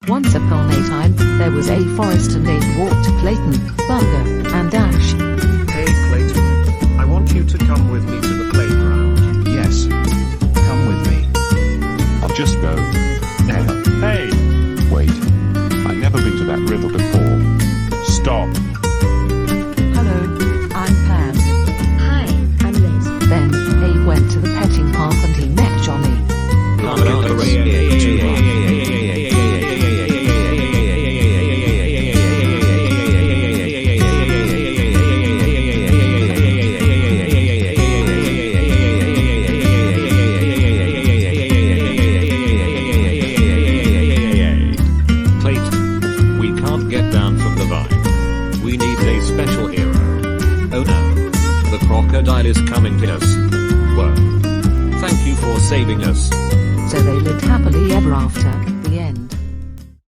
Once upon a time, there was a forester named Walter Clayton, Bunga, and Dash. Hey Clayton, I want you to come with me to the playground. Yes. Come with me. I'll just go. There. Hey, Wait. I've never been to that river before. stop. Hello, I'm Pam. Hi, I'm Liz. Then, Abe went to the petting park and he met Johnny. Clayton, we can't get down from the vine. We need a special hero. Oh no. The crocodile is coming to us. Whoa. Thank you for saving us. So they lived happily ever after.